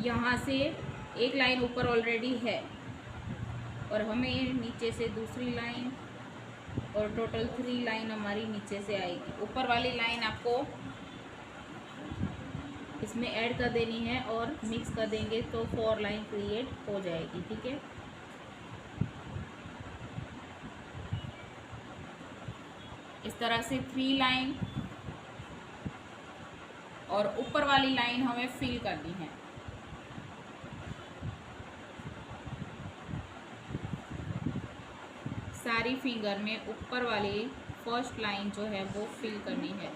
यहाँ से एक लाइन ऊपर ऑलरेडी है और हमें नीचे से दूसरी लाइन और टोटल 3 लाइन हमारी नीचे से आएगी। ऊपर वाली लाइन आपको इसमें ऐड कर देनी है और मिक्स कर देंगे तो 4 लाइन क्रिएट हो जाएगी। ठीक है, इस तरह से 3 लाइन और ऊपर वाली लाइन हमें फिल करनी है। सारी फिंगर में ऊपर वाली फर्स्ट लाइन जो है वो फिल करनी है।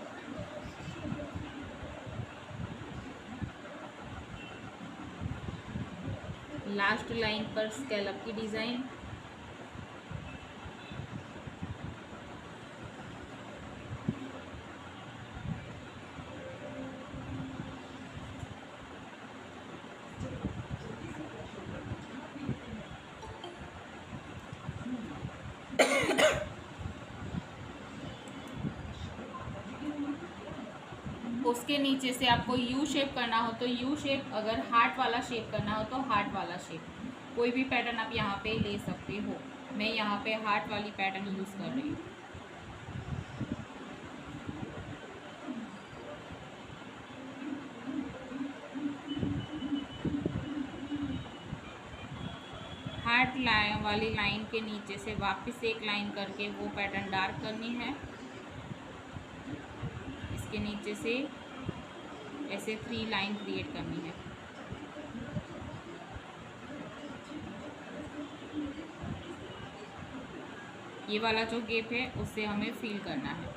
लास्ट लाइन पर स्कैलप की डिज़ाइन, उसके नीचे से आपको यू शेप करना हो तो यू शेप, अगर हार्ट वाला शेप करना हो तो हार्ट वाला शेप, कोई भी पैटर्न आप यहाँ पे ले सकते हो। मैं यहाँ पे हार्ट वाली पैटर्न यूज़ कर रही हूँ। हार्ट लाइन वाली लाइन के नीचे से वापस एक लाइन करके वो पैटर्न डार्क करनी है। इसके नीचे से ऐसे 3 लाइन क्रिएट करनी है। ये वाला जो गैप है उससे हमें फिल करना है।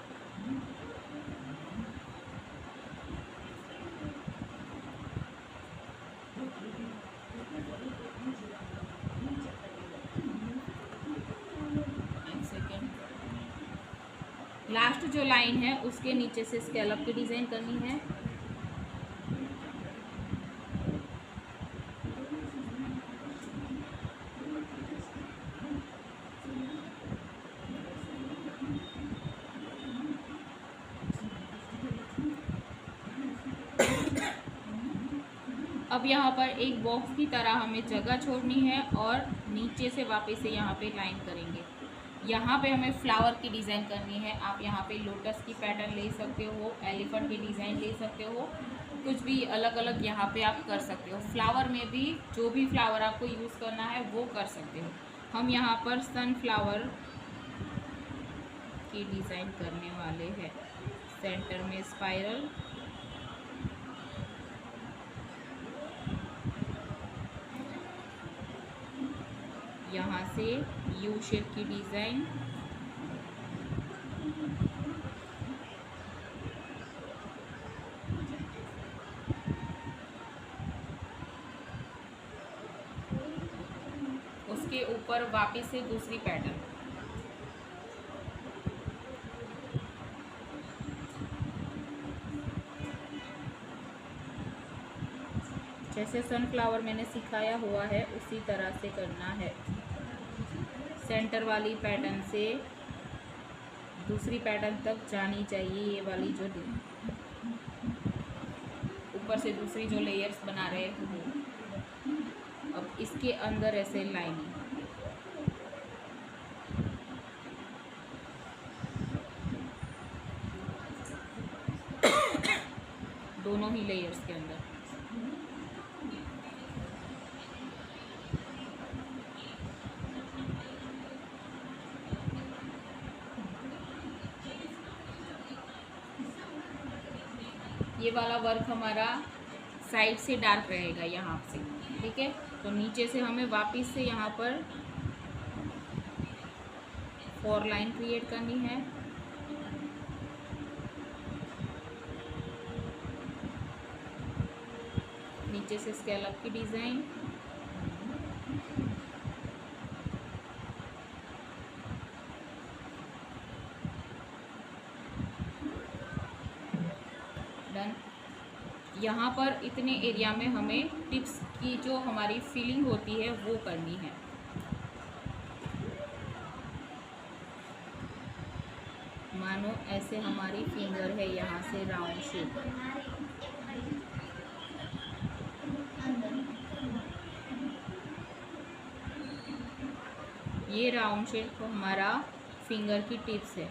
लास्ट जो लाइन है उसके नीचे से स्कैलप की डिज़ाइन करनी है। अब यहाँ पर एक बॉक्स की तरह हमें जगह छोड़नी है और नीचे से वापस से यहाँ पे लाइन करेंगे। यहाँ पे हमें फ्लावर की डिज़ाइन करनी है। आप यहाँ पे लोटस की पैटर्न ले सकते हो, एलिफेंट की डिज़ाइन ले सकते हो, कुछ भी अलग अलग यहाँ पे आप कर सकते हो। फ्लावर में भी जो भी फ्लावर आपको यूज़ करना है वो कर सकते हो। हम यहाँ पर सनफ्लावर की डिज़ाइन करने वाले हैं। सेंटर में स्पाइरल, यहाँ से यू शेप की डिज़ाइन, उसके ऊपर वापस से दूसरी पैटर्न। जैसे सनफ्लावर मैंने सिखाया हुआ है उसी तरह से करना है। सेंटर वाली पैटर्न से दूसरी पैटर्न तक जानी चाहिए। ये वाली जो ऊपर से दूसरी जो लेयर्स बना रहे हैं, अब इसके अंदर ऐसे लाइनिंग, दोनों ही लेयर्स के अंदर। ये वाला वर्क हमारा साइड से डार्क रहेगा यहाँ से। ठीक है, तो नीचे से हमें वापस से यहाँ पर 4 लाइन क्रिएट करनी है। नीचे से स्कैलप की डिज़ाइन, डन। यहाँ पर इतने एरिया में हमें टिप्स की जो हमारी फीलिंग होती है वो करनी है। मानो ऐसे हमारी फिंगर है, यहाँ से राउंड शेप। ये राउंड शेप हमारा फिंगर की टिप्स है।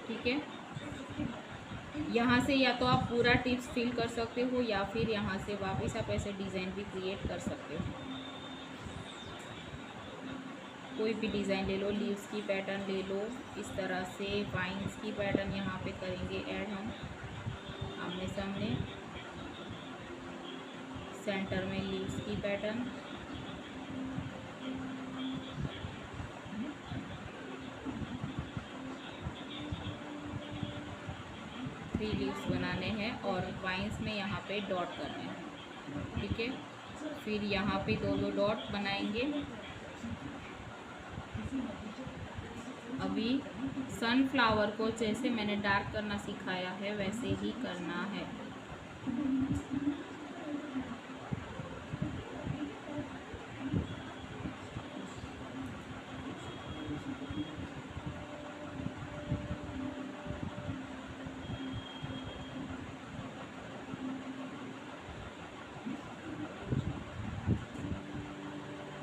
ठीक है, यहाँ से या तो आप पूरा टिप्स फिल कर सकते हो या फिर यहाँ से वापस आप ऐसे डिज़ाइन भी क्रिएट कर सकते हो। कोई भी डिज़ाइन ले लो, लीव्स की पैटर्न ले लो, इस तरह से वाइन्स की पैटर्न यहाँ पे करेंगे ऐड हम आमने सामने। सेंटर में लीव्स की पैटर्न, थ्री लीव्स बनाने हैं और वाइन्स में यहाँ पे डॉट करने हैं। ठीक है, फिर यहाँ पे दो दो डॉट बनाएंगे। अभी सनफ्लावर को जैसे मैंने डार्क करना सिखाया है वैसे ही करना है।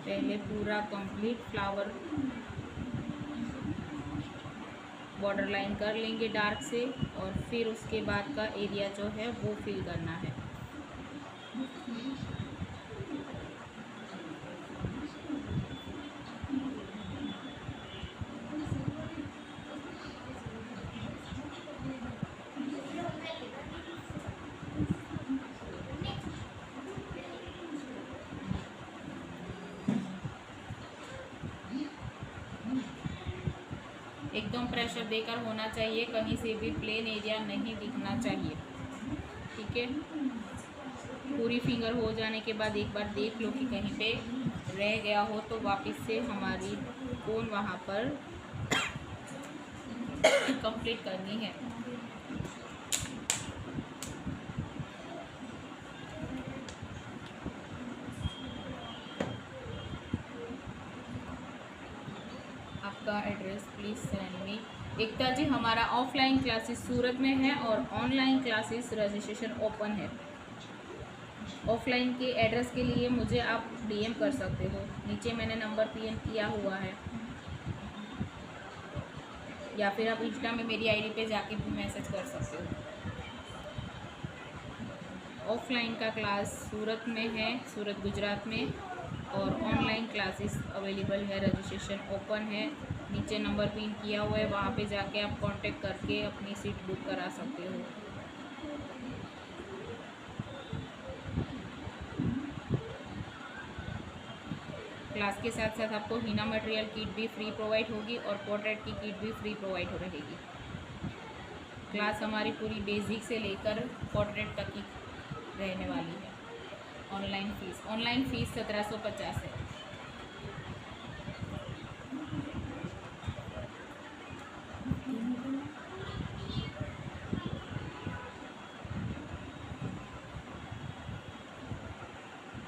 पहले पूरा कंप्लीट फ्लावर बॉर्डर लाइन कर लेंगे डार्क से, और फिर उसके बाद का एरिया जो है वो फिल करना है। एकदम प्रेशर देकर होना चाहिए, कहीं से भी प्लेन एरिया नहीं दिखना चाहिए। ठीक है, पूरी फिंगर हो जाने के बाद एक बार देख लो कि कहीं पे रह गया हो तो वापस से हमारी कोन वहाँ पर कंप्लीट करनी है। आपका एड्रेस प्लीज़ सेंड मी। एकता जी, हमारा ऑफलाइन क्लासेस सूरत में है और ऑनलाइन क्लासेस रजिस्ट्रेशन ओपन है। ऑफलाइन के एड्रेस के लिए मुझे आप डीएम कर सकते हो, नीचे मैंने नंबर पिन किया हुआ है, या फिर आप इंस्टा में मेरी आईडी पे जाके भी मैसेज कर सकते हो। ऑफलाइन का क्लास सूरत में है, सूरत गुजरात में, और ऑनलाइन क्लासेस अवेलेबल है, रजिस्ट्रेशन ओपन है। नीचे नंबर पिन किया हुआ है, वहाँ पे जाके आप कांटेक्ट करके अपनी सीट बुक करा सकते हो। क्लास के साथ साथ आपको हिना मटेरियल किट भी फ्री प्रोवाइड होगी और पोर्ट्रेट की किट भी फ्री प्रोवाइड हो रहेगी। क्लास हमारी पूरी बेसिक से लेकर पोर्ट्रेट तक की रहने वाली है। ऑनलाइन फ़ीस 1750 है।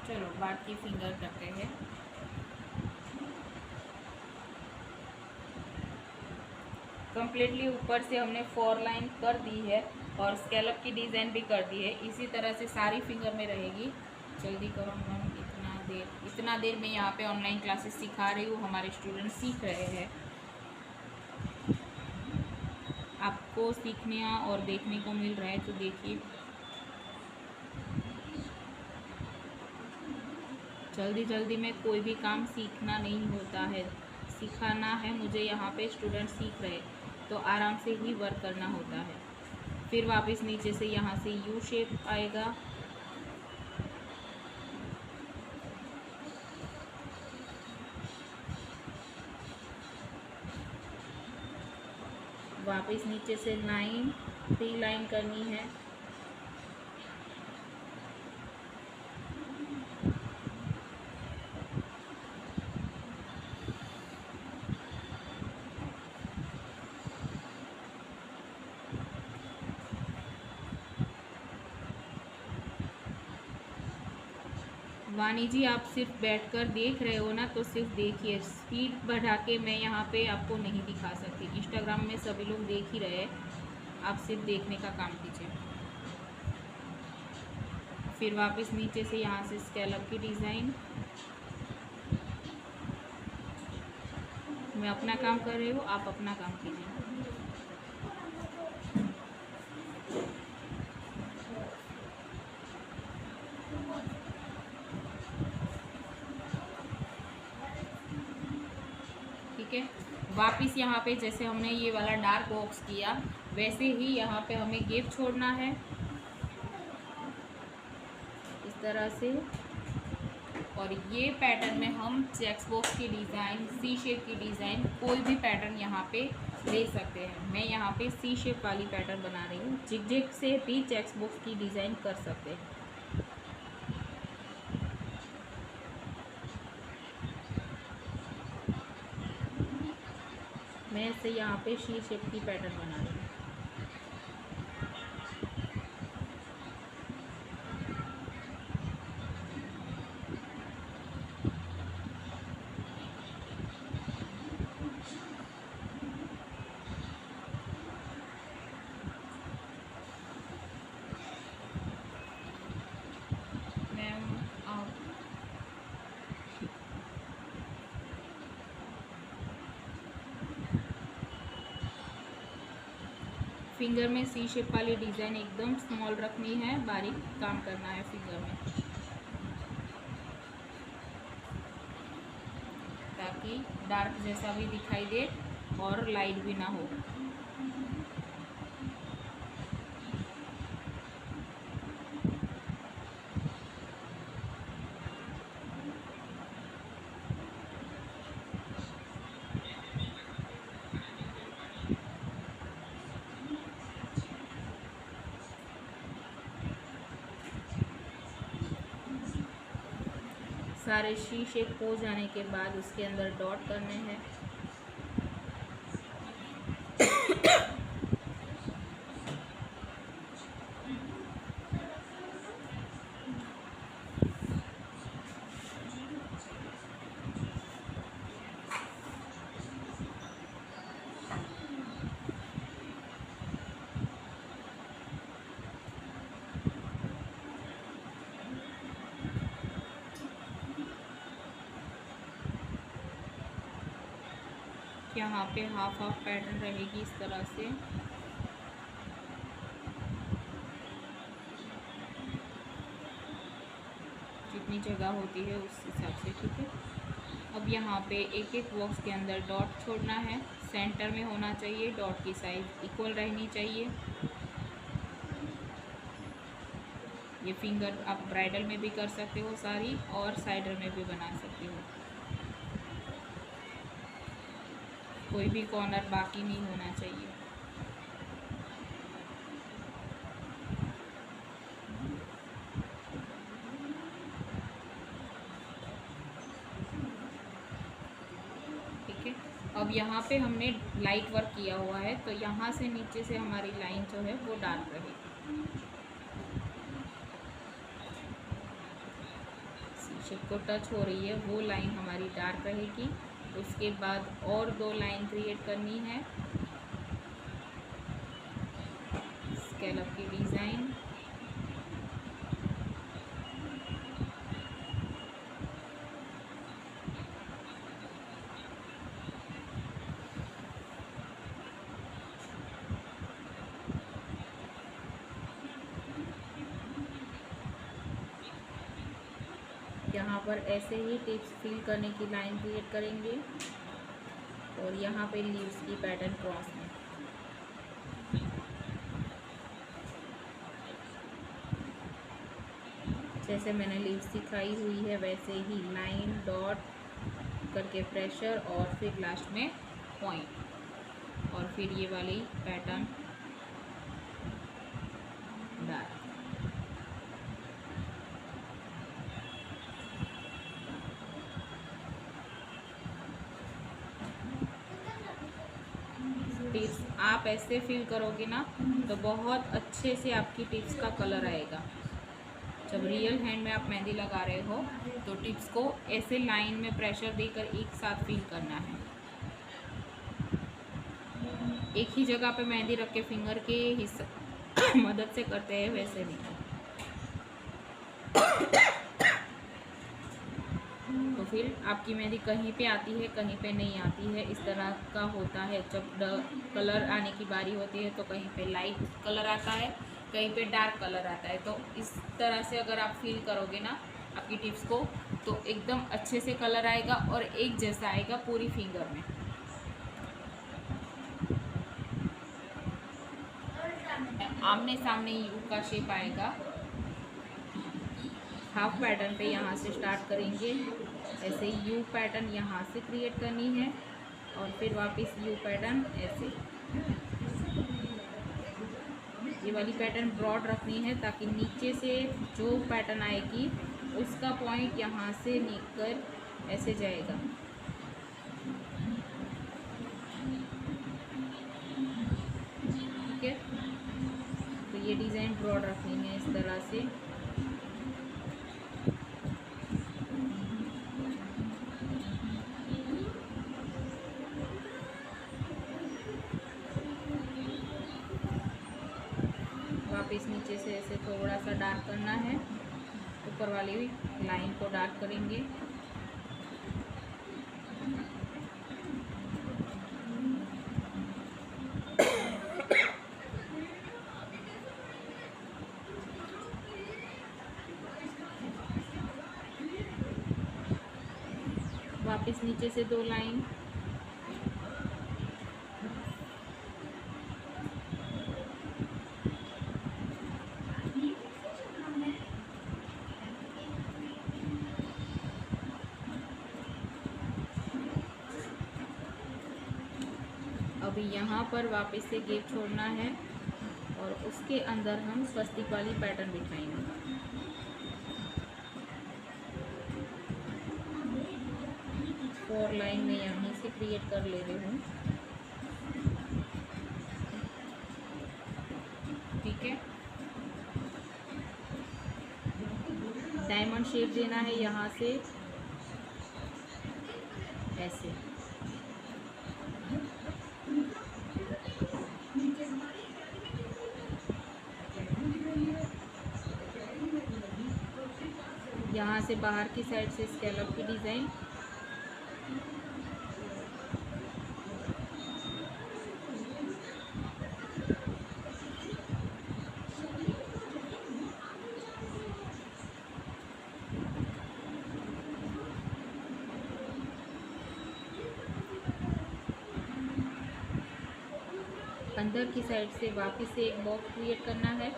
चलो बात की फिंगर करते हैं। कम्प्लीटली ऊपर से हमने 4 लाइन कर दी है और स्कैलप की डिज़ाइन भी कर दी है। इसी तरह से सारी फिंगर में रहेगी। जल्दी करो मैम, इतना देर मैं यहाँ पे ऑनलाइन क्लासेस सिखा रही हूँ, हमारे स्टूडेंट सीख रहे हैं। आपको सीखने और देखने को मिल रहा है तो देखिए, जल्दी जल्दी में कोई भी काम सीखना नहीं होता है, सिखाना है मुझे। यहाँ पे स्टूडेंट सीख रहे तो आराम से ही वर्क करना होता है। फिर वापस नीचे से यहाँ से यू शेप आएगा, वापस नीचे से लाइन 3 लाइन करनी है। वानी जी, आप सिर्फ बैठकर देख रहे हो ना, तो सिर्फ देखिए। स्पीड बढ़ा के मैं यहाँ पे आपको नहीं दिखा सकती, इंस्टाग्राम में सभी लोग देख ही रहे हैं। आप सिर्फ देखने का काम कीजिए। फिर वापस नीचे से यहाँ से स्कैलप की डिज़ाइन, मैं अपना काम कर रही हूँ, आप अपना काम कीजिए। ठीक है, वापस यहाँ पे जैसे हमने ये वाला डार्क बॉक्स किया वैसे ही यहाँ पे हमें गैप छोड़ना है इस तरह से। और ये पैटर्न में हम चेक्स बॉक्स की डिज़ाइन, सी शेप की डिज़ाइन, कोई भी पैटर्न यहाँ पे ले सकते हैं। मैं यहाँ पे सी शेप वाली पैटर्न बना रही हूँ, जिग से भी चेक्स बॉक्स की डिज़ाइन कर सकते हैं। मैं इसे यहाँ पे सी शेप की पैटर्न बना रही हूँ। फिंगर में सी शेप वाली डिज़ाइन एकदम स्मॉल रखनी है, बारीक काम करना है फिंगर में, ताकि डार्क जैसा भी दिखाई दे और लाइट भी ना हो। सारे सी शेप हो जाने के बाद उसके अंदर डॉट करने हैं। यहाँ पे हाफ पैटर्न रहेगी इस तरह से। जितनी जगह होती है उस हिसाब से, ठीक है। अब यहाँ पे एक एक बॉक्स के अंदर डॉट छोड़ना है, सेंटर में होना चाहिए, डॉट की साइज इक्वल रहनी चाहिए। ये फिंगर आप ब्राइडल में भी कर सकते हो सारी, और साइडर में भी बना सकते हो। कोई भी कॉर्नर बाकी नहीं होना चाहिए। ठीक है, अब यहाँ पे हमने लाइट वर्क किया हुआ है, तो यहाँ से नीचे से हमारी लाइन जो है वो डार्क रहेगी। शेप को टच हो रही है वो लाइन हमारी डार्क रहेगी। उसके बाद और 2 लाइन क्रिएट करनी है, स्कैलप की डिज़ाइन। यहाँ पर ऐसे ही टिप्स फिल करने की लाइन क्रिएट करेंगे, और यहाँ पे लीव्स की पैटर्न क्रॉस में। जैसे मैंने लीव्स दिखाई हुई है वैसे ही लाइन, डॉट करके प्रेशर, और फिर लास्ट में पॉइंट, और फिर ये वाली पैटर्न डार्क। टिप्स आप ऐसे फिल करोगे ना तो बहुत अच्छे से आपकी टिप्स का कलर आएगा। जब रियल हैंड में आप मेहंदी लगा रहे हो तो टिप्स को ऐसे लाइन में प्रेशर देकर एक साथ फिल करना है। एक ही जगह पे मेहंदी रख के फिंगर के हिस्सा मदद से करते हैं, वैसे नहीं। तो फिर आपकी मेहंदी कहीं पे आती है, कहीं पे नहीं आती है, इस तरह का होता है। जब कलर आने की बारी होती है तो कहीं पे लाइट कलर आता है, कहीं पे डार्क कलर आता है। तो इस तरह से अगर आप फील करोगे ना आपकी टिप्स को, तो एकदम अच्छे से कलर आएगा और एक जैसा आएगा पूरी फिंगर में। आमने सामने यू का शेप आएगा। हाफ पैटर्न पे यहाँ से स्टार्ट करेंगे, ऐसे यू पैटर्न यहाँ से क्रिएट करनी है और फिर वापस यू पैटर्न ऐसे। ये वाली पैटर्न ब्रॉड रखनी है ताकि नीचे से जो पैटर्न आएगी उसका पॉइंट यहाँ से निकल ऐसे जाएगा। ठीक है, तो ये डिज़ाइन ब्रॉड रखनी है इस तरह से। वापस नीचे से ऐसे थोड़ा सा डार्क करना है, ऊपर वाली लाइन को डार्क करेंगे। वापस नीचे से 2 लाइन, अभी यहाँ पर वापस से गैप छोड़ना है और उसके अंदर हम स्वस्तिक वाली पैटर्न बिठाएंगे। फोर लाइन में यहीं से क्रिएट कर ले रही हूँ। ठीक है, डायमंड शेप देना है यहाँ से ऐसे। यहाँ से बाहर की साइड से स्कैलप की डिज़ाइन, अंदर की साइड से वापस से एक बॉक्स क्रिएट करना है।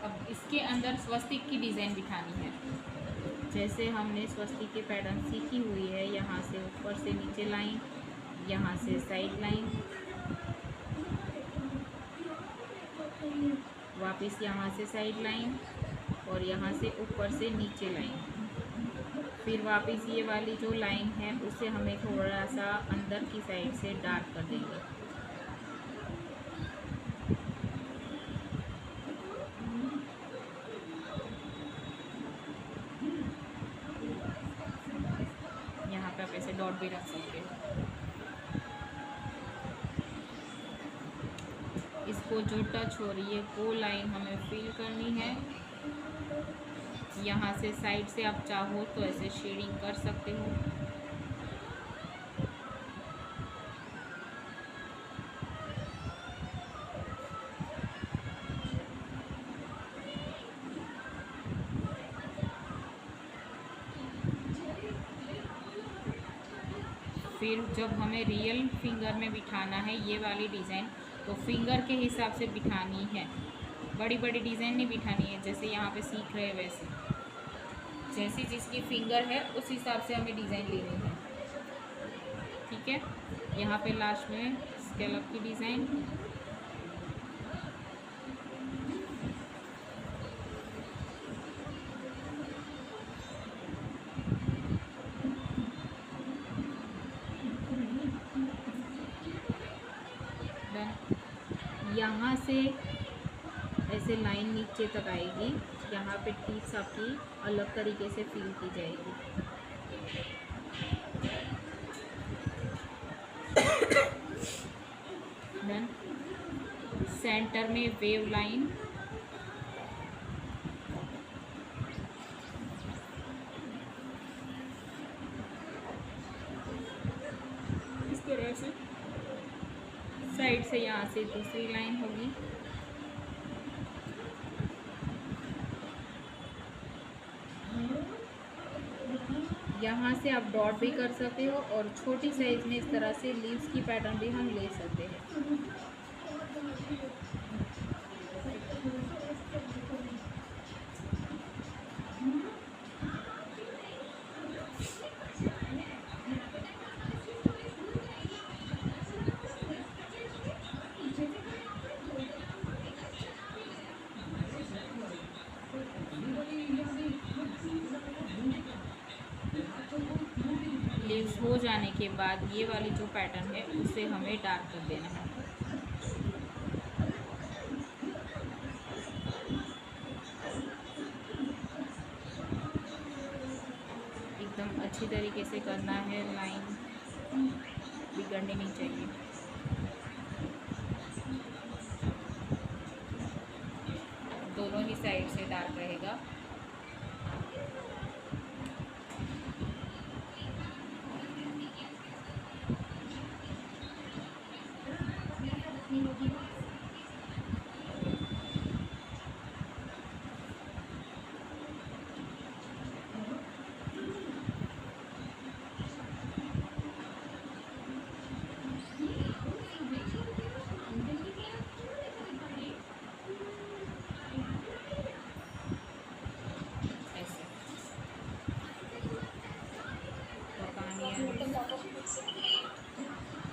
अब इसके अंदर स्वस्तिक की डिज़ाइन बिठानी है। जैसे हमने स्वस्तिक की पैटर्न सीखी हुई है, यहाँ से ऊपर से नीचे लाइन, यहाँ से साइड लाइन, वापस यहाँ से साइड लाइन और यहाँ से ऊपर से नीचे लाइन। फिर वापस ये वाली जो लाइन है उसे हमें थोड़ा सा अंदर की साइड से डार्क कर देंगे। यहाँ पे आप ऐसे डॉट भी रख सकते हो। इसको जो टच हो रही है वो लाइन हमें फिल करनी है। यहाँ से साइड से आप चाहो तो ऐसे शेडिंग कर सकते हो। फिर जब हमें रियल फिंगर में बिठाना है ये वाली डिज़ाइन, तो फिंगर के हिसाब से बिठानी है, बड़ी बड़ी डिज़ाइन नहीं बिठानी है। जैसे यहाँ पे सीख रहे हैं वैसे, जैसी जिसकी फिंगर है उस हिसाब से हमें डिज़ाइन लेनी है। ठीक है, यहाँ पे लास्ट में स्कैलप की डिज़ाइन, यहाँ से ऐसे लाइन नीचे तक आएगी। यहाँ पे टिप्स आपकी अलग तरीके से फिल की जाएगी। देन सेंटर में वेव लाइन, इस तरह से साइड से यहाँ से दूसरी लाइन होगी। यहाँ से आप डॉट भी कर सकते हो और छोटी साइज में इस तरह से लीव्स की पैटर्न भी हम ले सकते हैं। लीव्स हो जाने के बाद ये वाली जो पैटर्न है उसे हमें डार्क कर देना है। एकदम अच्छी तरीके से करना है, लाइन बिगड़नी नहीं चाहिए। दोनों ही साइड से डार्क रहेगा।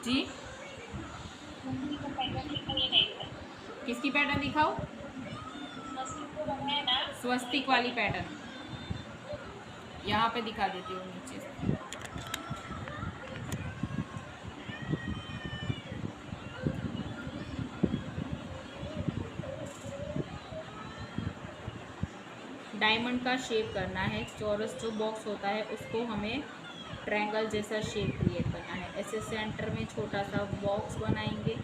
जी किसकी पैटर्न दिखाओ? स्वस्तिक वाली पैटर्न यहाँ पे दिखा देती हूँ नीचे से। डायमंड का शेप करना है। चौरस जो बॉक्स होता है उसको हमें ट्रायंगल जैसा शेप क्रिएट करना है। ऐसे सेंटर में छोटा सा बॉक्स बनाएंगे।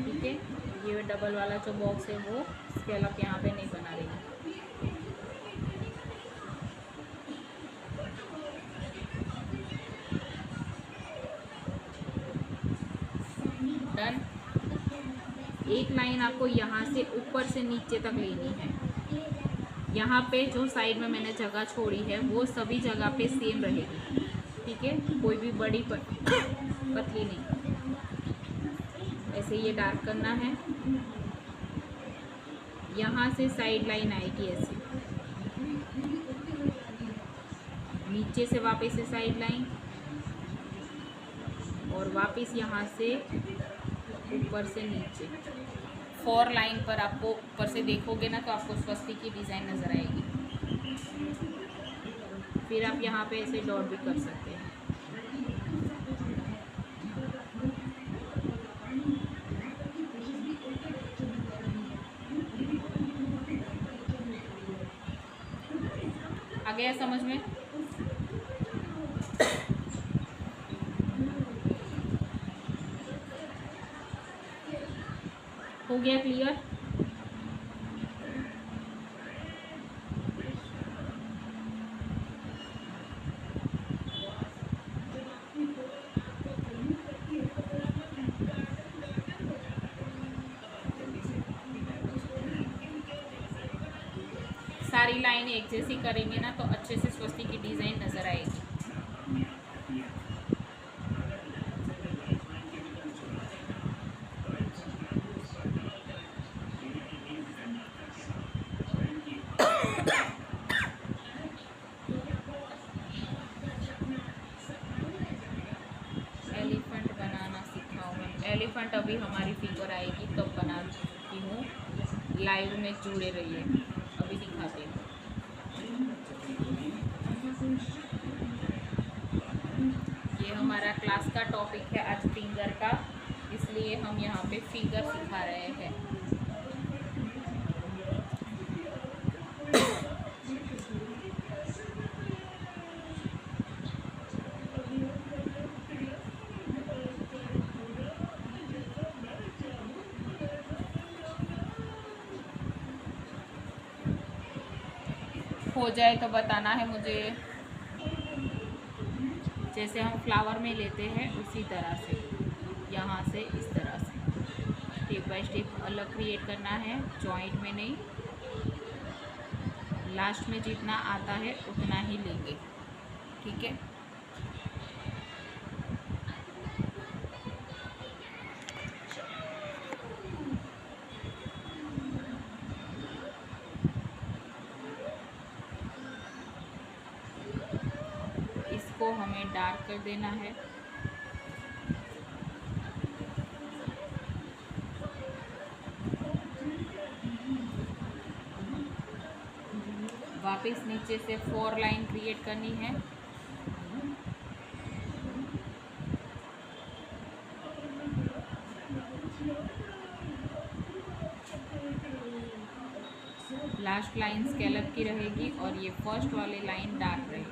ठीक है, ये डबल वाला जो बॉक्स है वो स्केलअप यहाँ पे नहीं बना रही है। डन। एक लाइन आपको यहाँ से ऊपर से नीचे तक लेनी है। यहाँ पे जो साइड में मैंने जगह छोड़ी है वो सभी जगह पे सेम रहेगी। ठीक है, कोई भी बड़ी पतली नहीं। ऐसे ये डार्क करना है। यहाँ से साइड लाइन आएगी ऐसे, नीचे से वापस से साइड लाइन और वापस यहाँ से ऊपर से नीचे। 4 लाइन पर आपको ऊपर से देखोगे ना तो आपको स्वस्तिक की डिज़ाइन नज़र आएगी। फिर आप यहाँ पे ऐसे डॉट भी कर सकते हैं। आ गया समझ में? हो गया क्लियर? सारी लाइन एक जैसी करेंगे ना तो अच्छे से स्वस्तिक की डिज़ाइन नज़र आएगी। एलिफेंट बनाना सिखाऊंगा। एलिफेंट अभी हमारी फिगर आएगी तब तो बनाती हूँ। लाइव में जुड़े रहिए, अभी दिखाते हैं। ये हमारा क्लास का टॉपिक है आज फिंगर का। इसलिए हम यहाँ पे फिगर सिखा रहे हैं। हो जाए तो बताना है मुझे। जैसे हम फ्लावर में लेते हैं उसी तरह से यहाँ से इस तरह से स्टेप बाय स्टेप अलग क्रिएट करना है, जॉइंट में नहीं। लास्ट में जितना आता है उतना ही लेंगे, ठीक है। इसको हमें डार्क कर देना है। वापस नीचे से 4 लाइन क्रिएट करनी है। लास्ट लाइन स्केलप की रहेगी और ये फर्स्ट वाली लाइन डार्क रहेगी।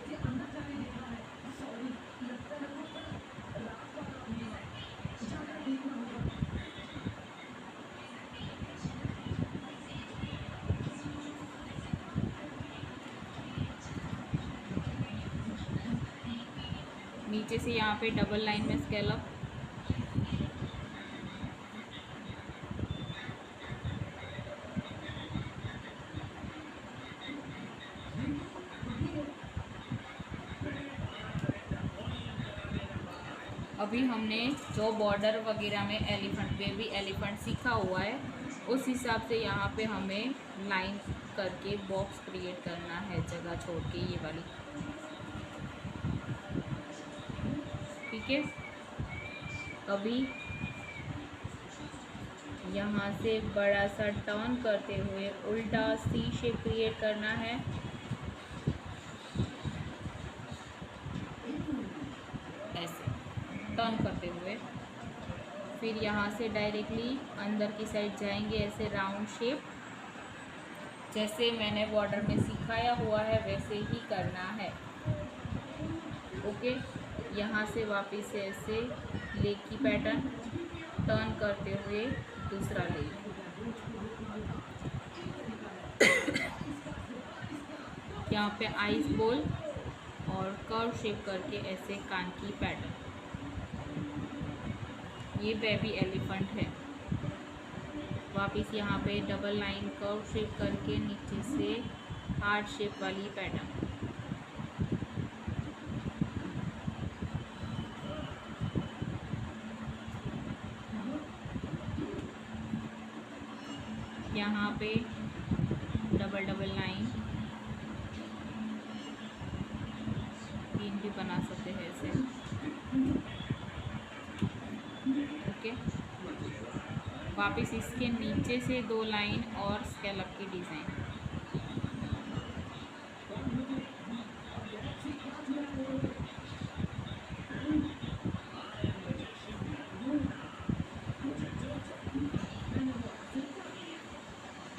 नीचे से यहाँ पे डबल लाइन में स्केलप, अभी हमने जो बॉर्डर वगैरह में एलिफेंट, बेबी एलिफेंट सीखा हुआ है उस हिसाब से यहाँ पे हमें लाइन करके बॉक्स क्रिएट करना है, जगह छोड़ के ये वाली, ठीक है। अभी यहाँ से बड़ा सा टर्न करते हुए उल्टा सी शेप क्रिएट करना है। ऐसे टर्न करते हुए फिर यहाँ से डायरेक्टली अंदर की साइड जाएंगे, ऐसे राउंड शेप। जैसे मैंने बॉर्डर में सिखाया हुआ है वैसे ही करना है, ओके। यहाँ से वापस से ऐसे लेग की पैटर्न टर्न करते हुए दूसरा लेग, यहाँ पे आइस बोल और कर्व शेप करके ऐसे कान की पैटर्न। ये बेबी एलिफेंट है। वापस यहाँ पे डबल लाइन कर्व शेप करके नीचे से हार्ट शेप वाली पैटर्न। यहाँ पे डबल लाइन, तीन भी बना सकते हैं ऐसे, ओके। वापस इसके नीचे से 2 लाइन और स्कैलप की डिज़ाइन।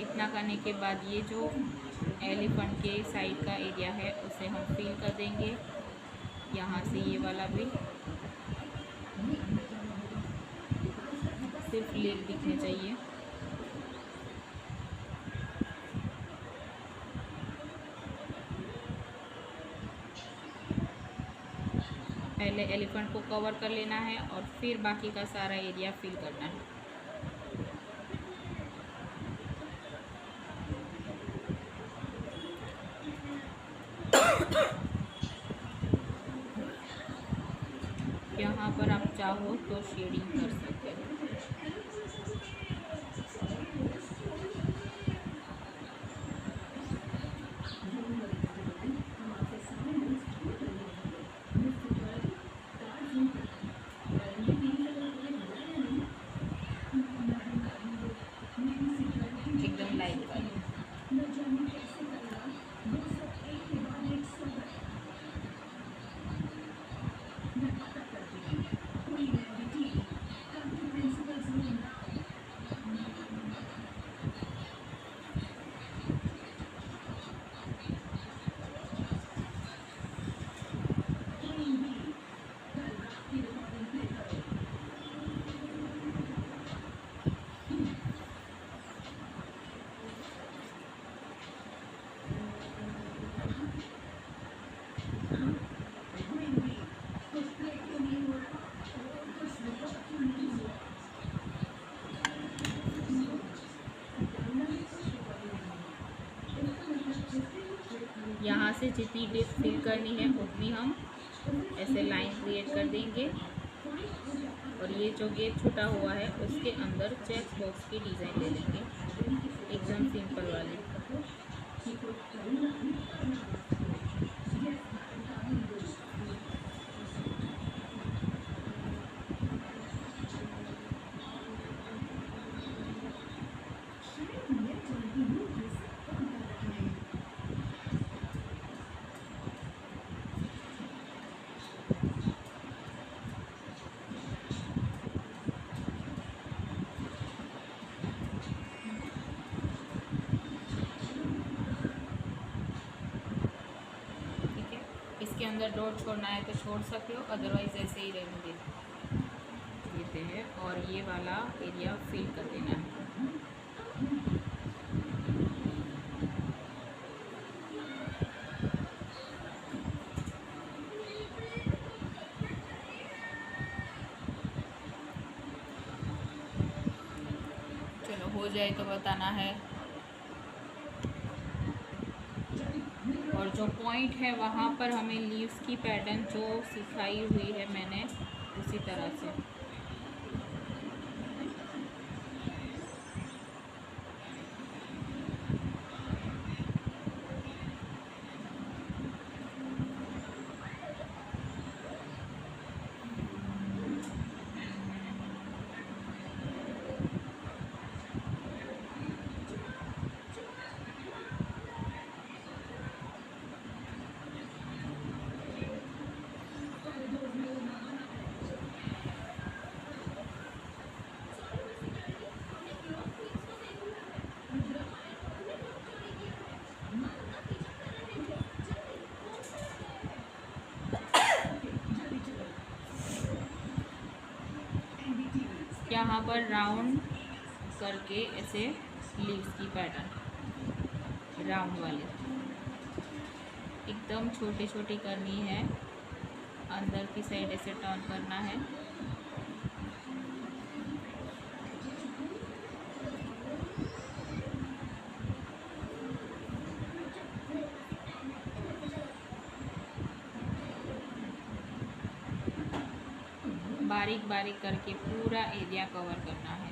इतना करने के बाद ये जो एलिफेंट के साइड का एरिया है उसे हम फिल कर देंगे। यहाँ से ये वाला भी सिर्फ लेग दिखने चाहिए। पहले एलिफेंट को कवर कर लेना है और फिर बाकी का सारा एरिया फिल करना है। यहाँ पर आप चाहो तो शेडिंग कर सकते हो। एकदम लाइट वाली। यहाँ से जितनी डिप फिल करनी है उतनी हम ऐसे लाइन क्रिएट कर देंगे और ये जो गेप छूटा हुआ है उसके अंदर चेक बॉक्स की डिज़ाइन ले लेंगे, एकदम सिंपल वाली। इसके अंदर डॉट छोड़ना है तो छोड़ सकते हो, अदरवाइज ऐसे ही रहने देते हैं और ये वाला एरिया फिल कर देना है। चलो हो जाए तो बताना है। और जो पॉइंट है वहाँ पर हमें लीव्स की पैटर्न जो सिखाई हुई है मैंने उसी तरह से यहाँ पर राउंड करके ऐसे लीव्स की पैटर्न राउंड वाले एकदम छोटी छोटी करनी है, अंदर की साइड ऐसे टर्न करना है। बारीक बारीक करके पूरा एरिया कवर करना है।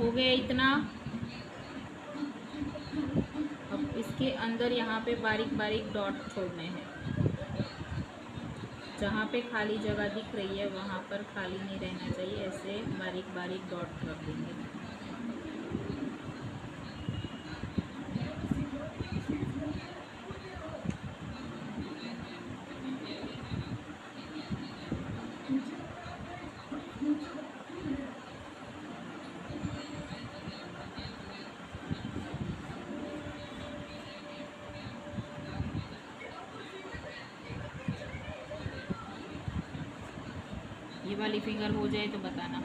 हो गया इतना। अब इसके अंदर यहाँ पे बारीक बारीक डॉट छोड़ने हैं। जहाँ पे खाली जगह दिख रही है वहाँ पर खाली नहीं रहना चाहिए, ऐसे बारीक बारीक डॉट रख देंगे। ये वाली फिंगर हो जाए तो बताना।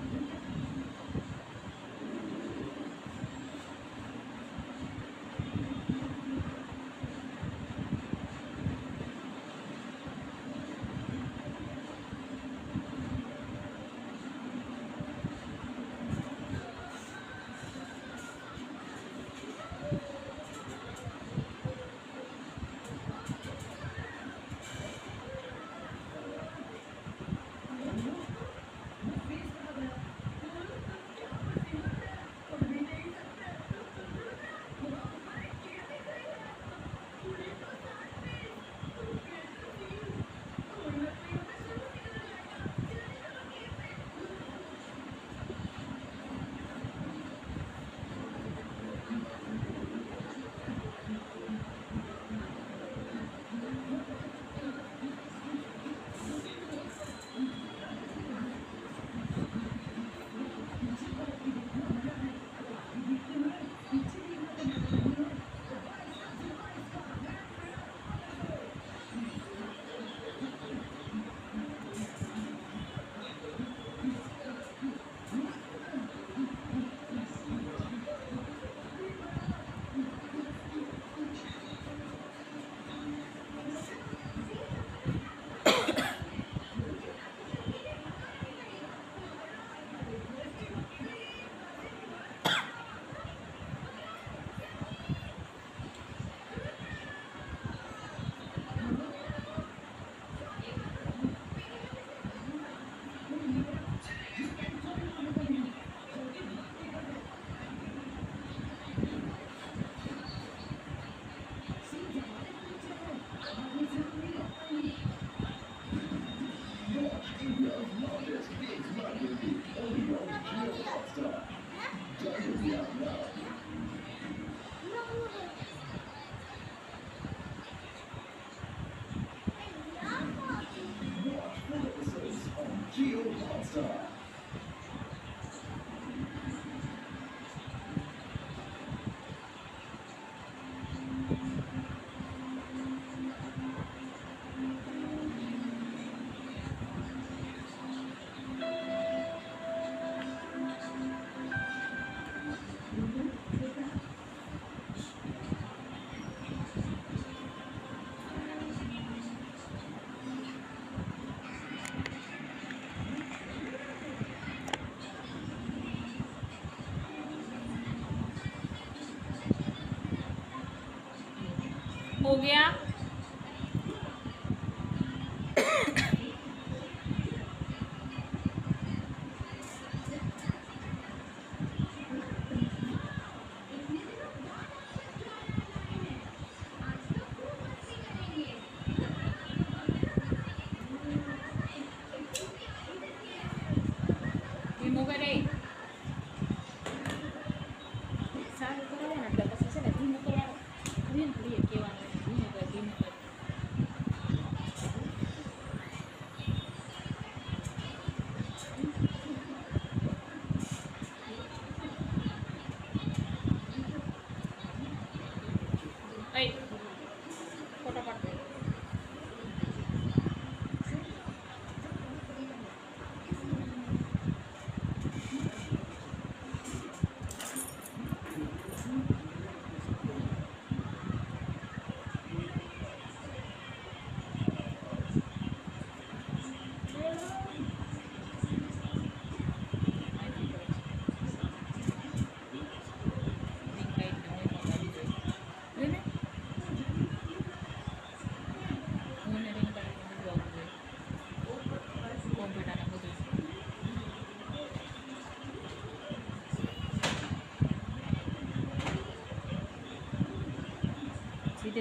हो गया।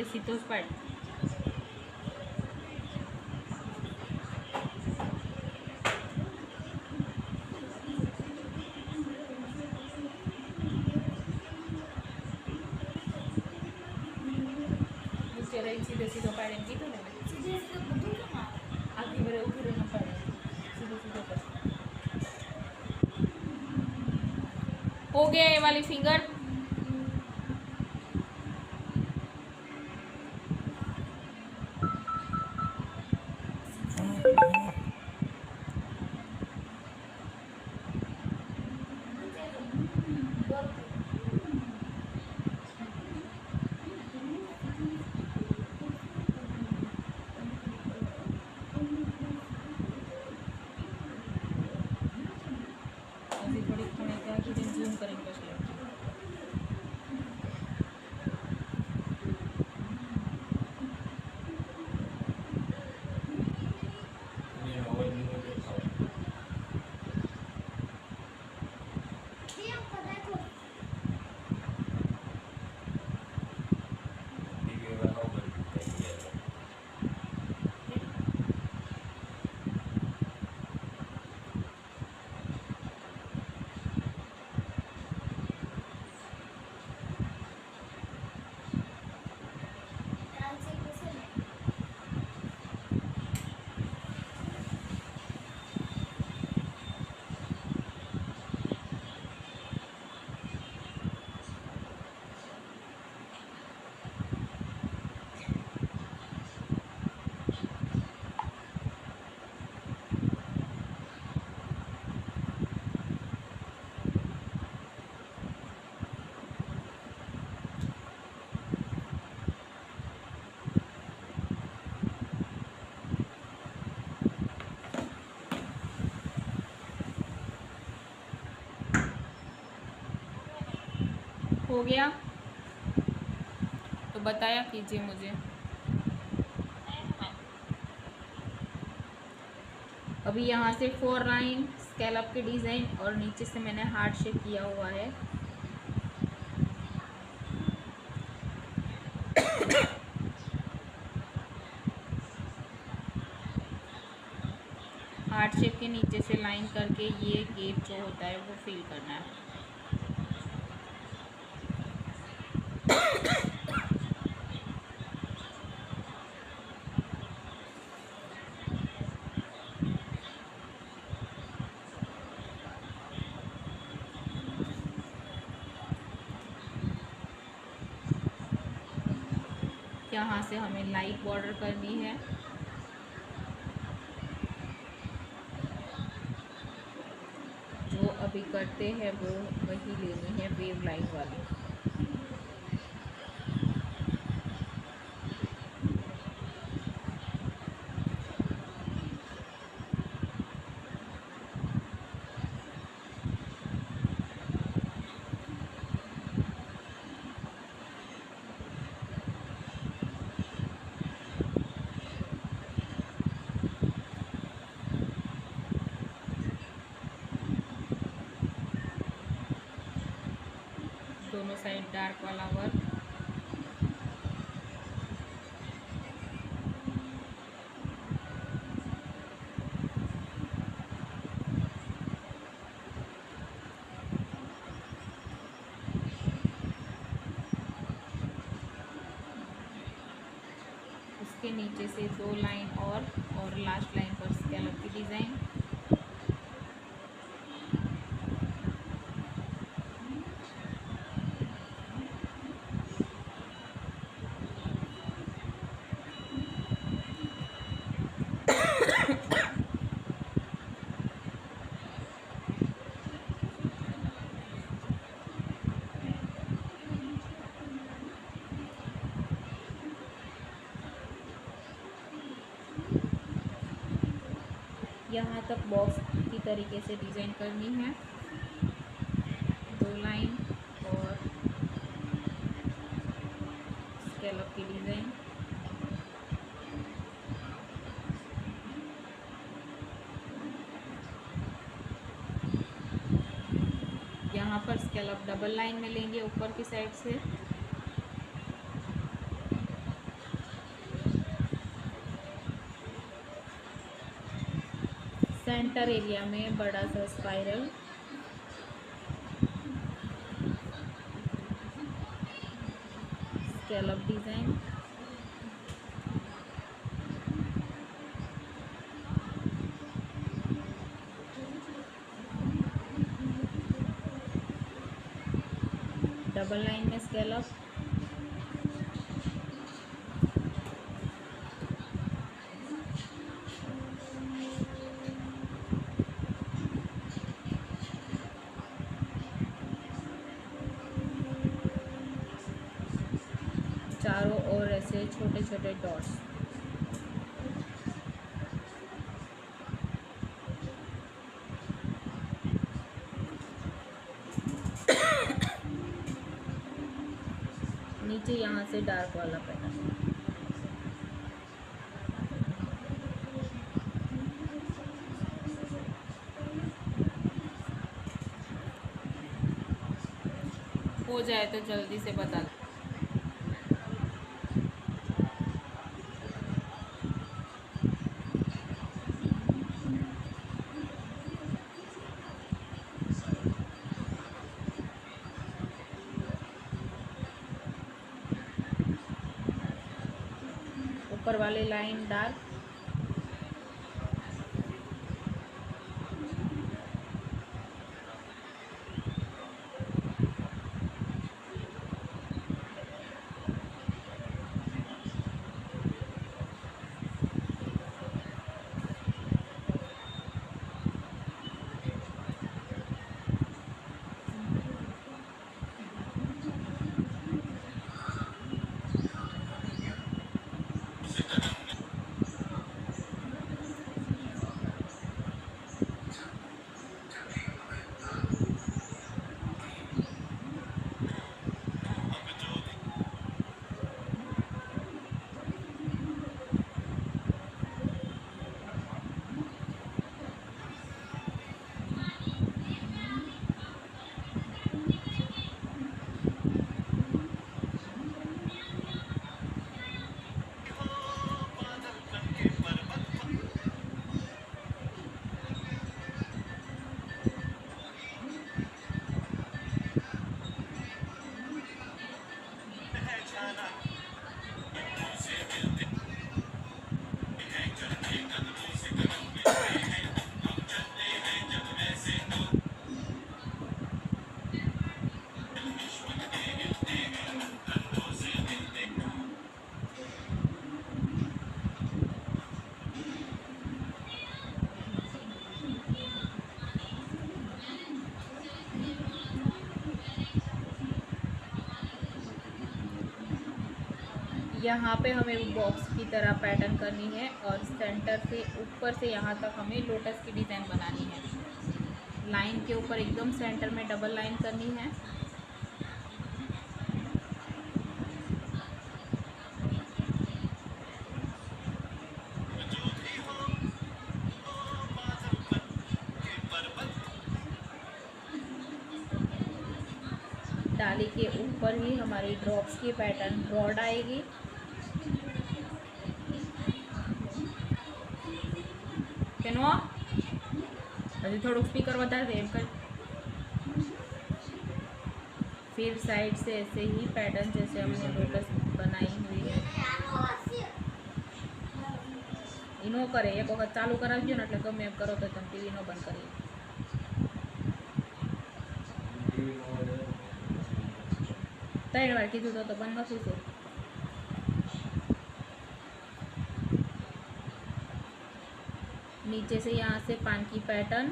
besitos para सीधे सीधे पैर तो सीधे सीधे आगे बड़े उधर ना पैर सीधे सीधे कर हो गया ये वाली फिंगर। जूम करेंगे हो गया तो बताया कीजिए मुझे। अभी यहाँ से 4 लाइन स्कैलप के डिज़ाइन और नीचे से मैंने हार्ट शेप किया हुआ है। हार्ट शेप के नीचे से लाइन करके ये गेप जो होता है वो फिल करना है। यहाँ से हमें लाइट बॉर्डर करनी है। जो अभी करते हैं वो वही लेनी है, वेव लाइन वाली। दोनों साइड डार्क वाला वर्क। उसके नीचे से 2 लाइन और लास्ट लाइन पर स्कैलप की डिज़ाइन। यहाँ तक बॉक्स की तरीके से डिज़ाइन करनी है। 2 लाइन और स्कैलप की डिज़ाइन। यहाँ पर स्कैलप डबल लाइन में लेंगे ऊपर की साइड से। सेंटर एरिया में बड़ा सा spiral, scallop design, double line में स्कैलप, चारों ओर ऐसे छोटे छोटे डॉट्स। नीचे यहाँ से डार्क वाला पैटर्न। हो जाए तो जल्दी से बता दो। ऊपर वाली लाइन डार्क, यहाँ पे हमें बॉक्स की तरह पैटर्न करनी है और सेंटर से ऊपर से यहाँ तक हमें लोटस की डिज़ाइन बनानी है। लाइन के ऊपर एकदम सेंटर में डबल लाइन करनी है। डाली के ऊपर ही हमारी ड्रॉप्स की पैटर्न ब्रॉड आएगी। अभी थोड़ा स्पीकर बता दे कर। फिर साइड से ऐसे ही पैटर्न जैसे हमने लोटस बनाई हुई है इनो करे। एक वक्त चालू करावજો ને એટલે ગમે એમ કરો તો તમે ટીવી નો બંધ કરી। ત્રણ વાર કીધું તો બંધ નથી થયું। नीचे से यहाँ से पान की पैटर्न,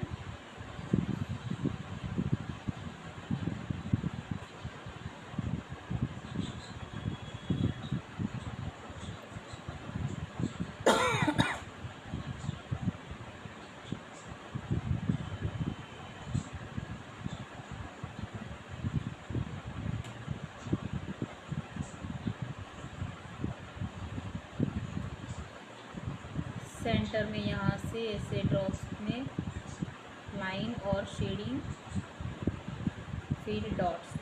सेंटर में यहाँ से ऐसे ड्रॉप्स में लाइन और शेडिंग, फिर डॉट्स।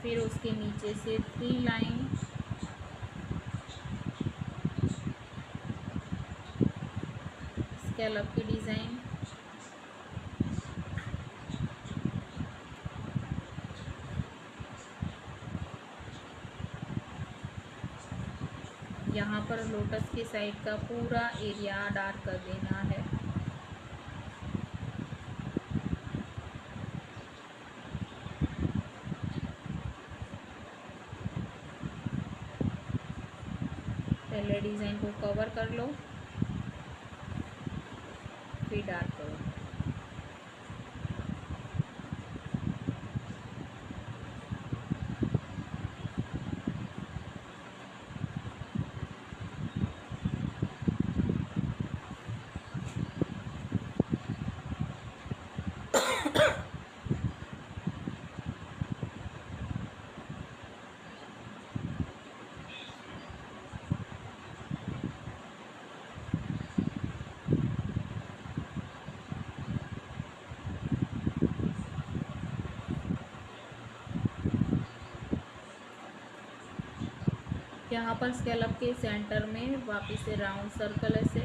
फिर उसके नीचे से 3 लाइन स्कैलप की डिज़ाइन, यहाँ पर लोटस के साइड का पूरा एरिया डार्क कर देना है। पहले डिज़ाइन को कवर कर लो, फिर डार्क करो। यहाँ पर स्कैलप के सेंटर में वापस से राउंड सर्कल ऐसे,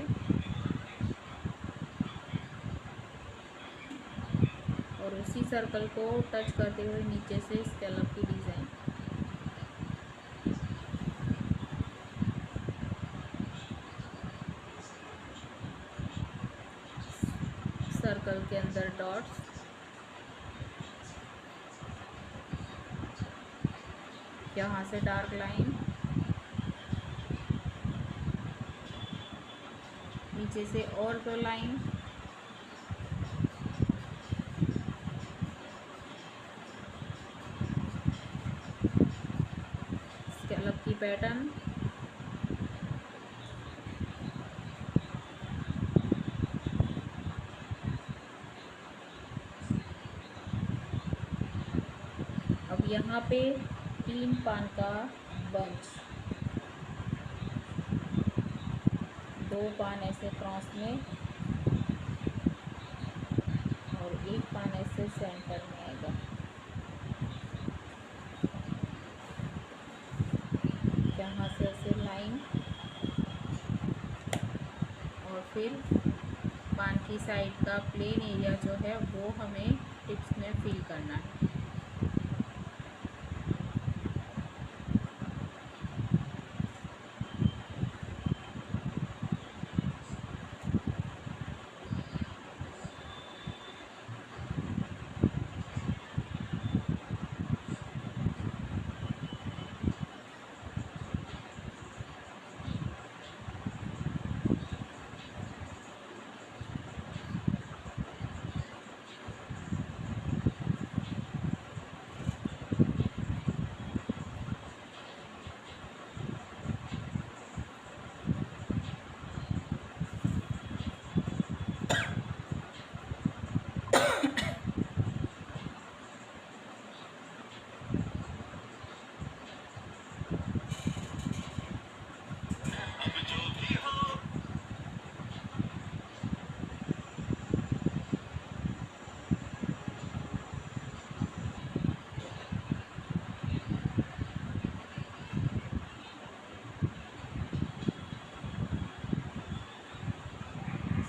और उसी सर्कल को टच करते हुए नीचे से स्कैलप की डिज़ाइन। सर्कल के अंदर डॉट्स, यहाँ से डार्क लाइन, नीचे से और 2 लाइन, स्कैलप की पैटर्न, अब यहाँ पे 3 पान का बंच, 2 पान ऐसे क्रॉस में और 1 पान ऐसे सेंटर में आएगा। यहाँ से ऐसे लाइन, और फिर पान की साइड का प्लेन एरिया जो है वो हमें टिप्स में फिल करना है।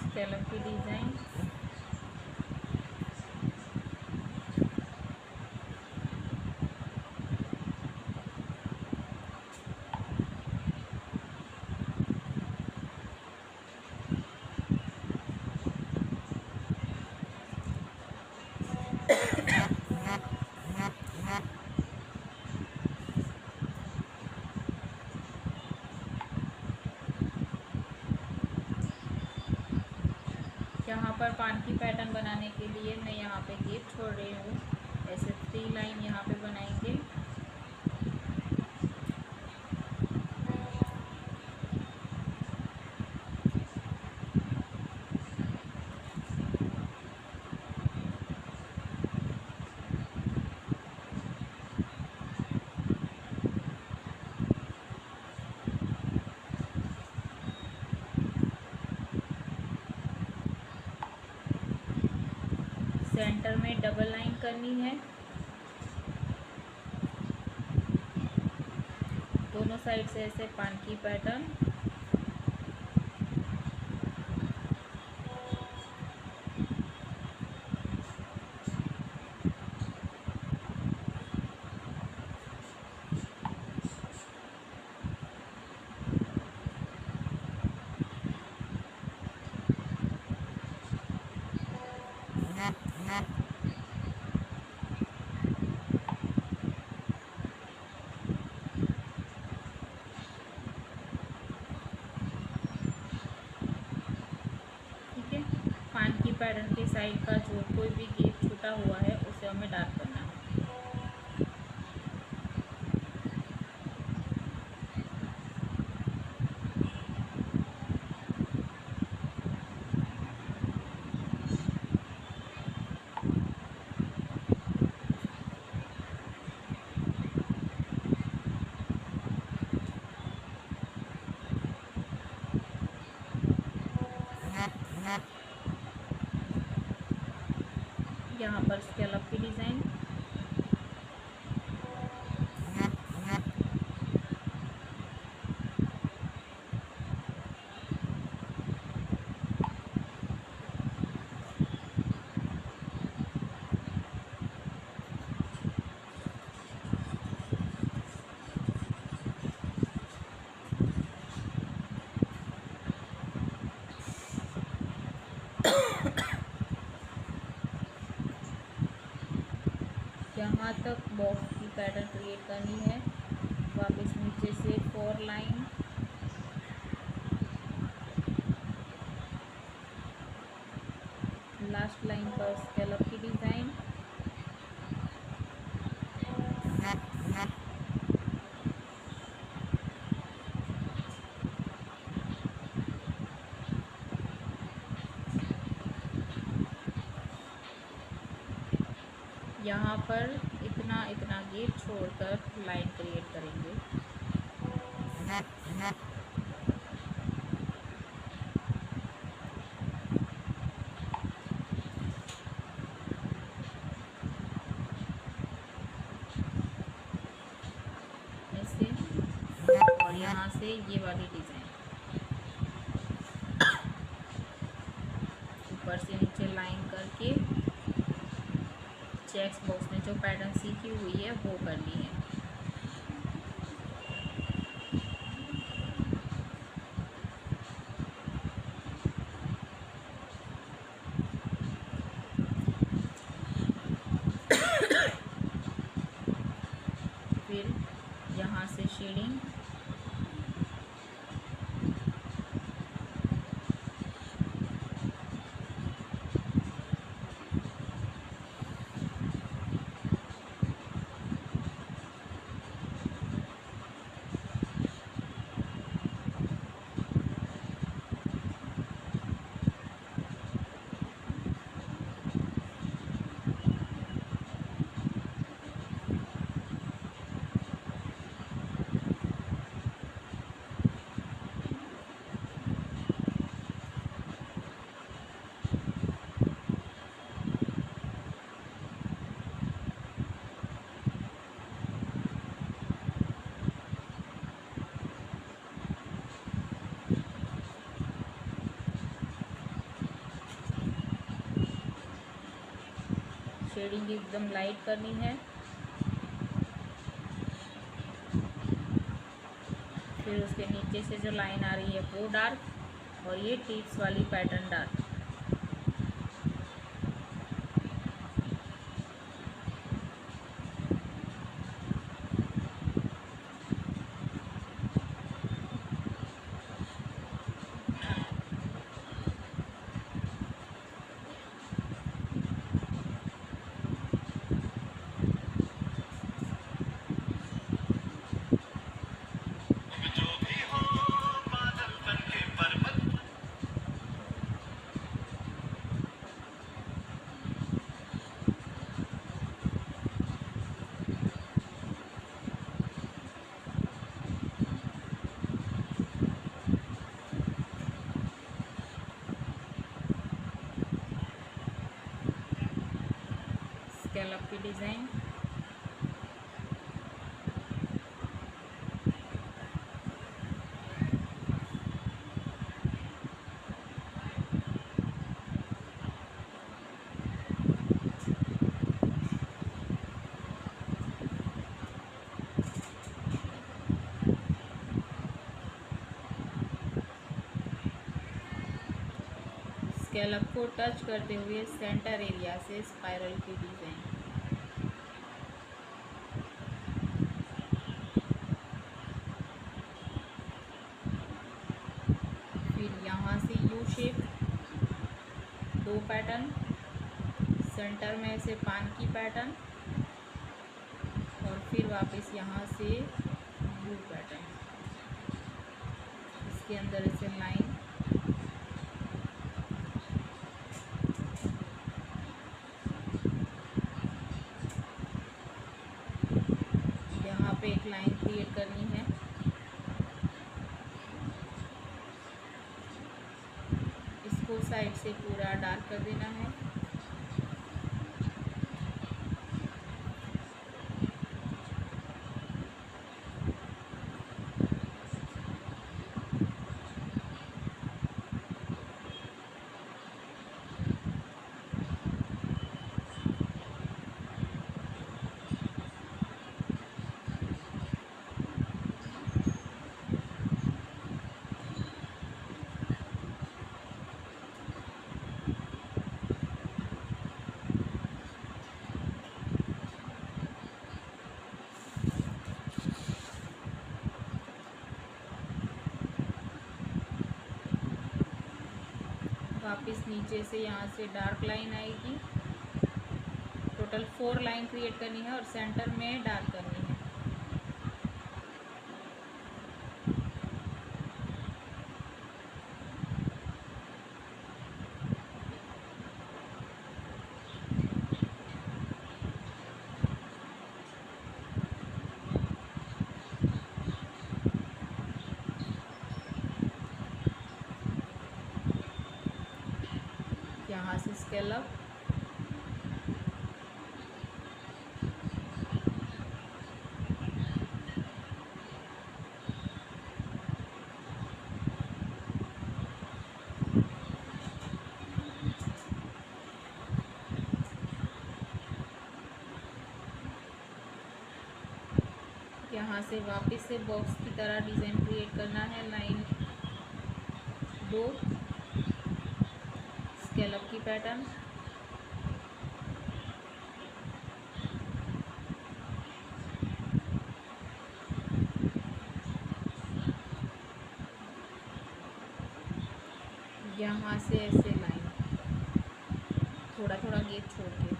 स्कैलप की डिज़ाइन, यहाँ पर पान की पैटर्न बनाने के लिए मैं यहाँ पे गैप छोड़ रही हूँ। ऐसे 3 लाइन यहाँ पे बनाएंगे, सेंटर में डबल लाइन करनी है, दोनों साइड से ऐसे पान की पैटर्न। ठीक है, पान की पैटर्न के साइड का जो कोई भी गेप छूटा हुआ है उसे हमें डार्क करना है। यहाँ पर स्कैलप की डिज़ाइन। जहाँ तक बॉक्स की पैटर्न क्रिएट करनी है वापस नीचे से 4 लाइन, लास्ट लाइन पर स्कैलप की डिज़ाइन। यहाँ पर इतना इतना गेप छोड़कर लाइन क्रिएट करेंगे। ऐसे, और यहाँ से ये वाली डिज़ाइन ऊपर से नीचे लाइन करके चेक्स बॉक्स में जो पैटर्न सीखी हुई है वो करनी है। फिर यहाँ से शेडिंग, शेडिंग एकदम लाइट करनी है। फिर उसके नीचे से जो लाइन आ रही है वो डार्क, और ये टिप्स वाली पैटर्न डार्क। स्कैलप की डिज़ाइन, स्कैलप को टच करते हुए सेंटर एरिया से स्पाइरल की डिज़ाइन। फिर यहाँ से यू शेप 2 पैटर्न, सेंटर में से पान की पैटर्न और फिर वापस यहाँ से यू पैटर्न, इसके अंदर ऐसे लाइन, यहाँ पे एक लाइन क्रिएट करनी है, इसको साइड से पूरा डार्क कर देना है। वापस नीचे से यहाँ से डार्क लाइन आएगी, टोटल 4 लाइन क्रिएट करनी है और सेंटर में डार्क करनी है। यहाँ से स्केलअप, यहाँ से वापस से बॉक्स की तरह डिज़ाइन क्रिएट करना है। लाइन 2 स्केलअप की पैटर्न, यहाँ से ऐसे लाइन, थोड़ा थोड़ा गैप छोड़ के,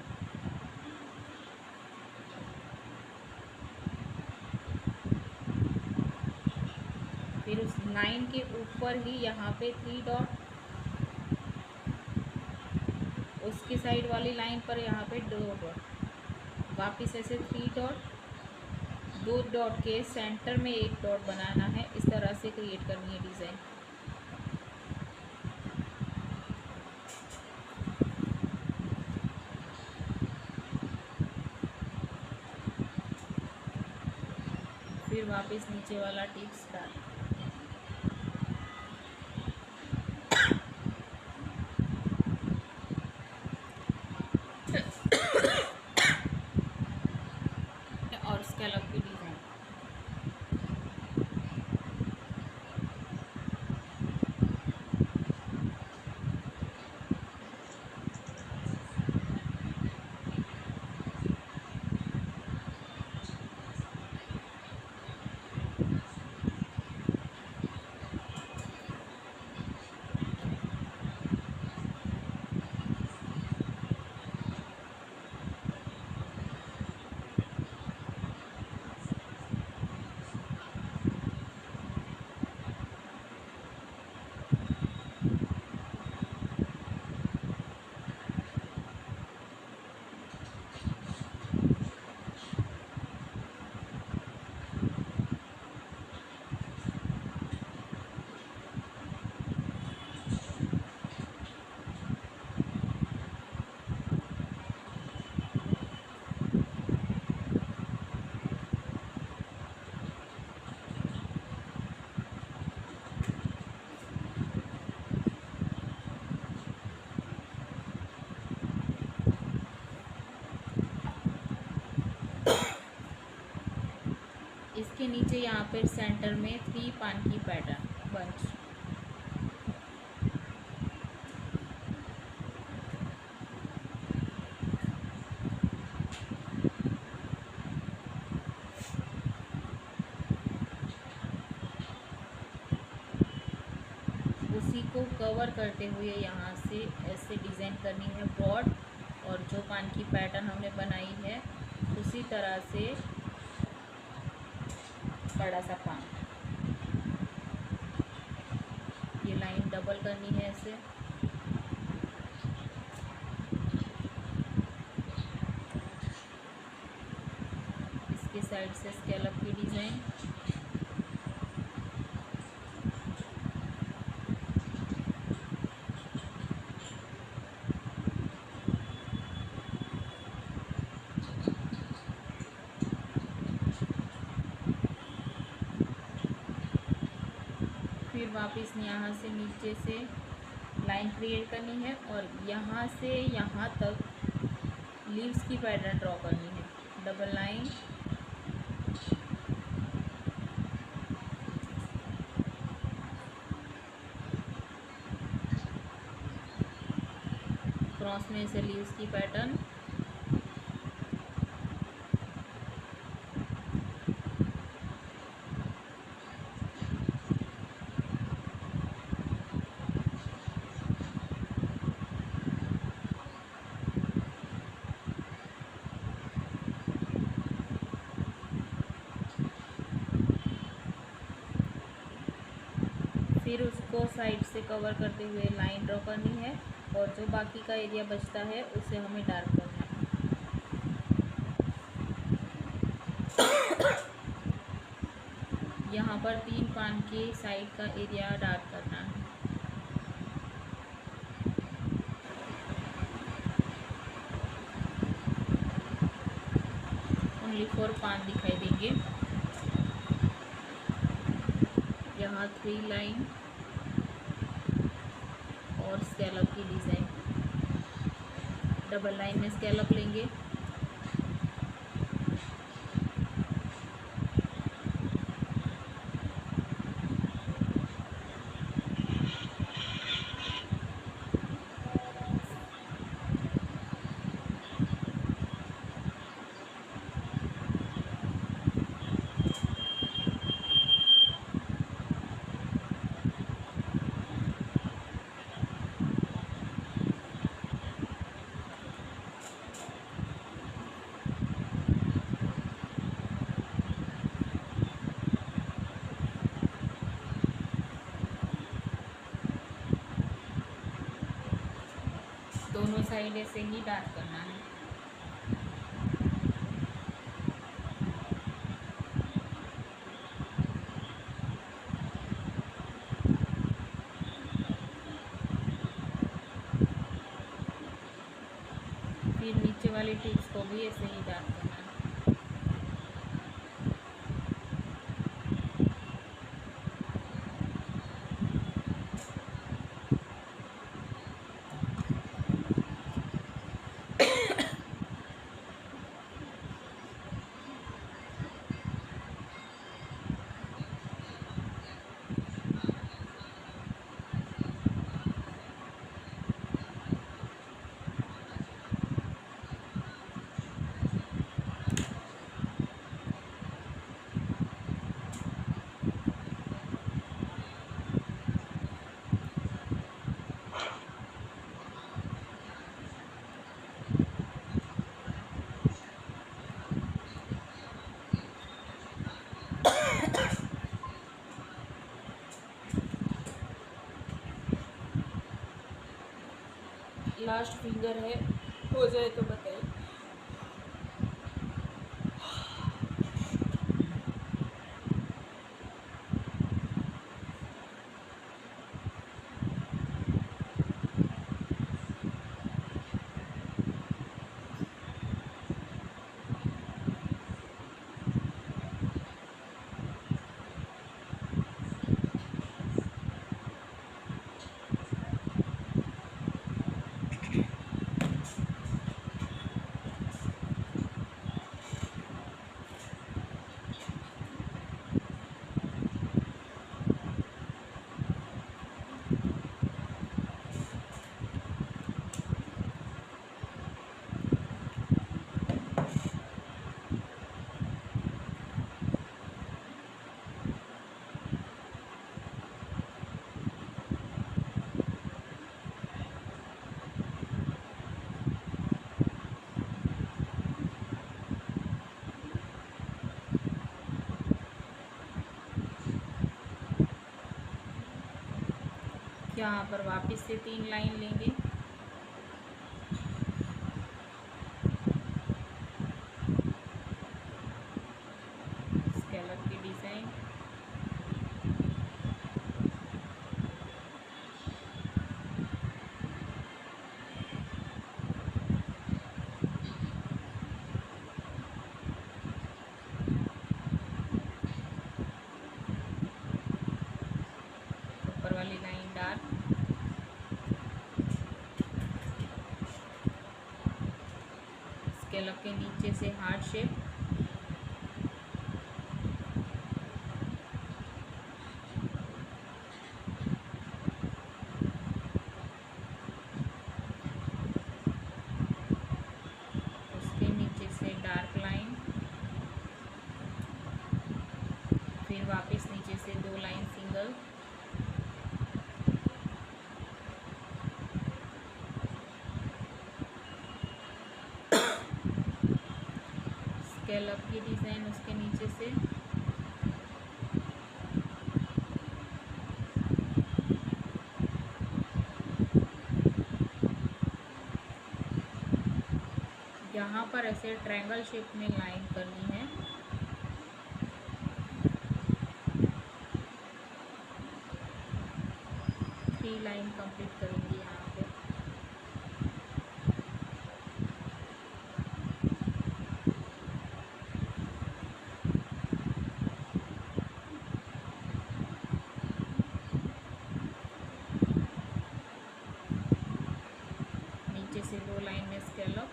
फिर उस लाइन के ऊपर ही यहाँ पे 3 डॉट, उसकी साइड वाली लाइन पर यहाँ पे 2 डॉट, वापस ऐसे 3 डॉट, 2 डॉट के सेंटर में 1 डॉट बनाना है। इस तरह से क्रिएट करनी है डिज़ाइन। फिर वापस नीचे वाला टिप्स डाल, और स्कैलप की डिज़ाइन। इसके नीचे यहाँ पर सेंटर में 3 पान की पैटर्न बंच, इसको कवर करते हुए यहाँ से ऐसे डिज़ाइन करनी है ब्रॉड, और जो पान की पैटर्न हमने बनाई है उसी तरह से बड़ा सा पान, ये लाइन डबल करनी है ऐसे। इसके साइड से स्कैलप की डिज़ाइन, फिर वापस यहाँ से नीचे से लाइन क्रिएट करनी है और यहाँ से यहाँ तक लीव्स की पैटर्न ड्रॉ करनी है। डबल लाइन, क्रॉस में से लीव्स की पैटर्न, फिर उसको साइड से कवर करते हुए लाइन ड्रॉ करनी है और जो बाकी का एरिया बचता है उसे हमें डार्क करना है। यहाँ पर 3 पान के साइड का एरिया डार्क करना है। ओनली 4 पान दिखाई देंगे। यहाँ 3 लाइन और स्कैलप की डिज़ाइन, डबल लाइन में स्कैलप लेंगे, दोनों साइड ऐसे ही डार्क करना है। फिर नीचे वाली टिप्स को भी ऐसे ही डार्क करना है। लास्ट फिंगर है, हो जाए तो बताइए। यहाँ पर वापस से 3 लाइन लेंगे। स्कैलप की डिज़ाइन, ऊपर वाली लाइन डार्क, स्कैलप के नीचे से हार्ट शेप, उसके नीचे से डार्क लाइन, फिर वापस नीचे से 2 लाइन सिंगल, स्कैलप की डिज़ाइन उसके नीचे से, यहाँ पर ऐसे ट्रायंगल शेप में लाइन करनी है। थ्री लाइन कंप्लीट करेंगे यहाँ पे। नीचे से 2 लाइन में स्कैलप,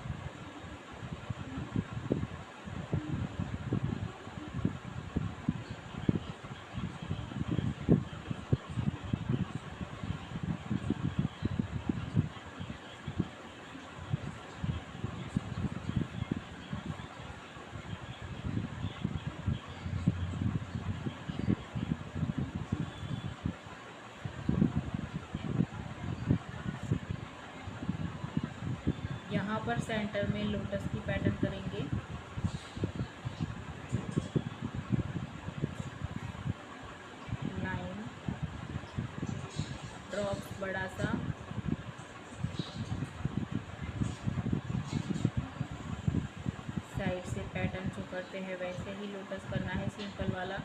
यहाँ पर सेंटर में लोटस की पैटर्न करेंगे। लाइन, ड्रॉप बड़ा सा, साइड से पैटर्न जो करते हैं वैसे ही लोटस करना है, सिंपल वाला।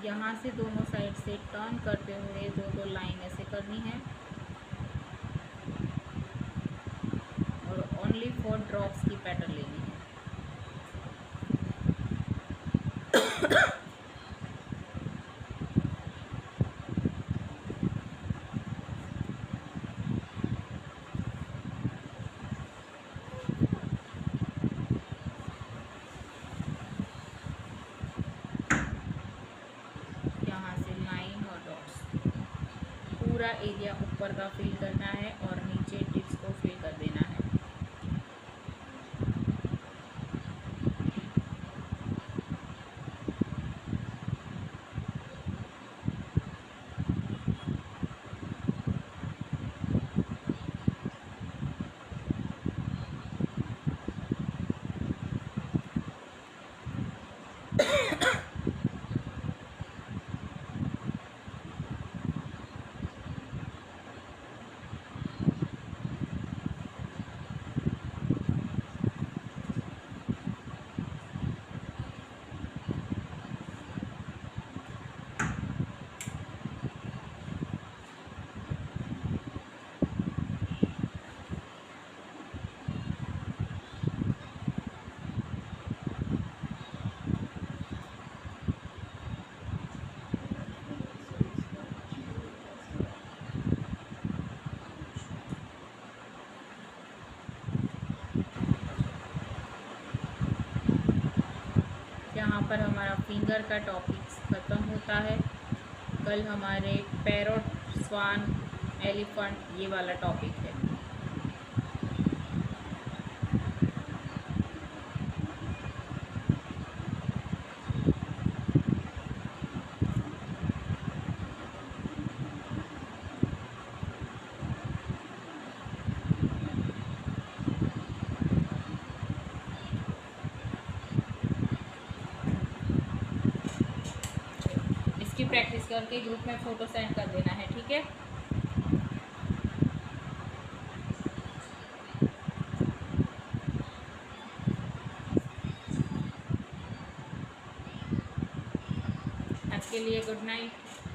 यहाँ से दोनों साइड से टर्न करते हुए 2-2 लाइन ऐसे करनी है और ओनली 4 ड्रॉप्स की पैटर्न लेनी है। पूरा एरिया ऊपर का फिल करना है और नीचे टिप्स को फिल कर देना है। यहाँ पर हमारा फिंगर का टॉपिक ख़त्म होता है। कल हमारे पैरोट, स्वान, एलिफेंट ये वाला टॉपिक है। प्रैक्टिस करके ग्रुप में फ़ोटो सेंड कर देना है, ठीक है। आज के लिए गुड नाइट।